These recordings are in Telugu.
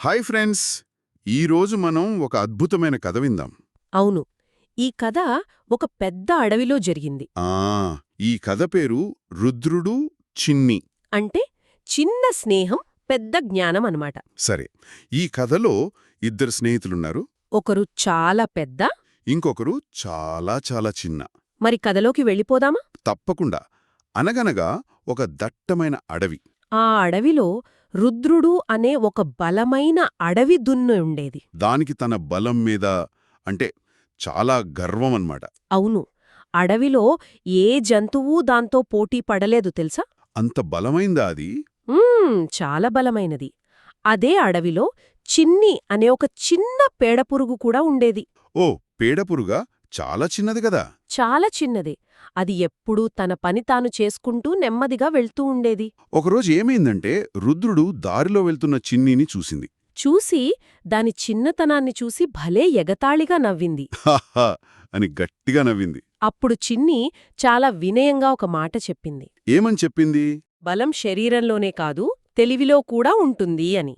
హాయ్ ఫ్రెండ్స్, ఈరోజు మనం ఒక అద్భుతమైన కథ విందాం. అవును. ఈ కథ ఒక పెద్ద అడవిలో జరిగింది. ఈ కథ పేరు రుద్రుడు, చిన్ని. అంటే చిన్న స్నేహం పెద్ద జ్ఞానం అన్నమాట. సరే, ఈ కథలో ఇద్దరు స్నేహితులున్నారు. ఒకరు చాలా పెద్ద. ఇంకొకరు చాలా చాలా చిన్న. మరి కథలోకి వెళ్ళిపోదామా? తప్పకుండా. అనగనగా ఒక దట్టమైన అడవి. ఆ అడవిలో రుద్రుడు అనే ఒక బలమైన అడవి దున్ను ఉండేది. దానికి తన బలం మీద అంటే చాలా గర్వమన్నమాట. అవును. అడవిలో ఏ జంతువూ దాంతో పోటీ పడలేదు తెలుసా? అంత బలమైందా అది? చాలా బలమైనది. అదే అడవిలో చిన్ని అనే ఒక చిన్న పేడపురుగు కూడా ఉండేది. ఓ, పేడపురుగా? చాలా చిన్నది కదా. చాలా చిన్నదే. అది ఎప్పుడూ తన పని తాను చేసుకుంటూ నెమ్మదిగా వెళ్తూ ఉండేది. ఒకరోజు ఏమైందంటే రుద్రుడు దారిలో వెళ్తున్న చిన్నిని చూసింది. చూసి దాని చిన్నతనాన్ని చూసి భలే ఎగతాళిగా నవ్వింది. హాహా అని గట్టిగా నవ్వింది. అప్పుడు చిన్ని చాలా వినయంగా ఒక మాట చెప్పింది. ఏమని చెప్పింది? బలం శరీరంలోనే కాదు, తెలివిలో కూడా ఉంటుంది అని.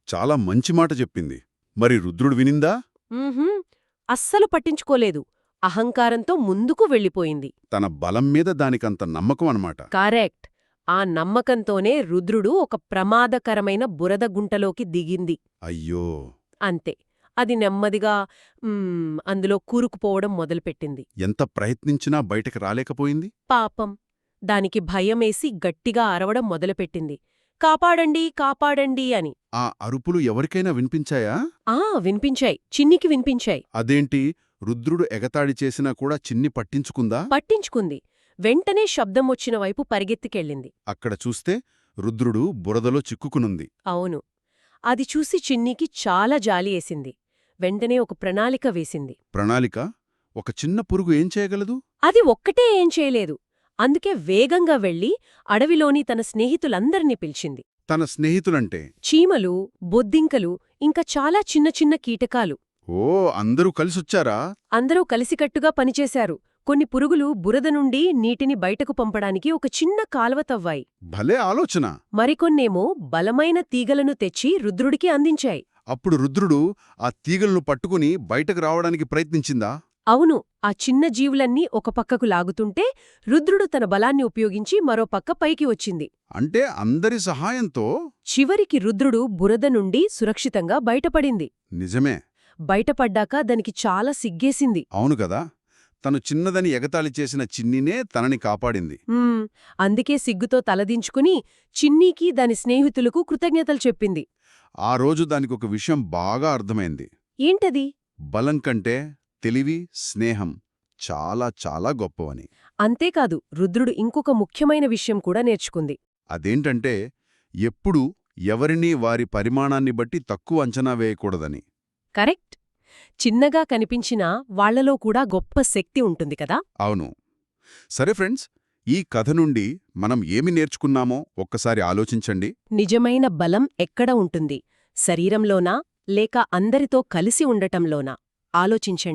చాలా మంచి మాట చెప్పింది. మరి రుద్రుడు వినిందా? ఊహుం, అస్సలు పట్టించుకోలేదు. అహంకారంతో ముందుకు వెళ్ళిపోయింది. తన బలం మీద దానికంత నమ్మకం అన్నమాట. కరెక్ట్. ఆ నమ్మకంతోనే రుద్రుడు ఒక ప్రమాదకరమైన బురద గుంటలోకి దిగింది. అయ్యో! అంతే. అది నెమ్మదిగా అందులో కూరుకుపోవడం మొదలుపెట్టింది. ఎంత ప్రయత్నించినా బయటకు రాలేకపోయింది. పాపం. దానికి భయమేసి గట్టిగా అరవడం మొదలుపెట్టింది. కాపాడండి, కాపాడండి అని. ఆ అరుపులు ఎవరికైనా వినిపించాయా? వినిపించాయి. చిన్నికి వినిపించాయి. అదేంటి, రుద్రుడు ఎగతాళి చేసినా కూడా చిన్ని పట్టించుకుందా? పట్టించుకుంది. వెంటనే శబ్దం వచ్చిన వైపు పరిగెత్తికెళ్ళింది. అక్కడ చూస్తే రుద్రుడు బురదలో చిక్కుకునుంది. అవును. అది చూసి చిన్నికి చాలా జాలియేసింది. వెంటనే ఒక ప్రణాళిక వేసింది. ప్రణాళిక? ఒక చిన్న పురుగు ఏం చేయగలదు? అది ఒక్కటే ఏం చేయలేదు. అందుకే వేగంగా వెళ్లి అడవిలోని తన స్నేహితులందర్నీ పిలిచింది. తన స్నేహితులంటే? చీమలు, బొద్దింకలు, ఇంకా చాలా చిన్న చిన్న కీటకాలు. ఓ, అందరూ కలిసొచ్చారా? అందరూ కలిసికట్టుగా పనిచేశారు. కొన్ని పురుగులు బురద నుండి నీటిని బయటకు పంపడానికి ఒక చిన్న కాల్వ తవ్వాయి. భలే ఆలోచన. మరికొన్నేమో బలమైన తీగలను తెచ్చి రుద్రుడికి అందించాయి. అప్పుడు రుద్రుడు ఆ తీగలను పట్టుకుని బయటకు రావడానికి ప్రయత్నించిందా? అవును. ఆ చిన్న జీవులన్నీ ఒక పక్కకు లాగుతుంటే రుద్రుడు తన బలాన్ని ఉపయోగించి మరో పక్క పైకి వచ్చింది. అంటే అందరి సహాయంతో? చివరికి రుద్రుడు బురద నుండి సురక్షితంగా బయటపడింది. నిజమే. బయటపడ్డాక దానికి చాలా సిగ్గేసింది. అవును కదా, తను చిన్నదని ఎగతాళి చేసిన చిన్నినే తనని కాపాడింది. అందుకే సిగ్గుతో తలదించుకుని చిన్నీకి దాని స్నేహితులకు కృతజ్ఞతలు చెప్పింది. ఆ రోజు దానికొక విషయం బాగా అర్థమైంది. ఏంటది? బలం కంటే తెలివి, స్నేహం చాలా చాలా గొప్పవని. అంతేకాదు, రుద్రుడు ఇంకొక ముఖ్యమైన విషయం కూడా నేర్చుకుంది. అదేంటంటే ఎప్పుడూ ఎవరినీ వారి పరిమాణాన్ని బట్టి తక్కువ అంచనా వేయకూడదని. కరెక్ట్. చిన్నగా కనిపించినా వాళ్లలో కూడా గొప్ప శక్తి ఉంటుంది కదా. అవును. సరే ఫ్రెండ్స్, ఈ కథ నుండి మనం ఏమి నేర్చుకున్నామో ఒక్కసారి ఆలోచించండి. నిజమైన బలం ఎక్కడ ఉంటుంది? శరీరంలోనా లేక అందరితో కలిసి ఉండటంలోనా? ఆలోచించండి.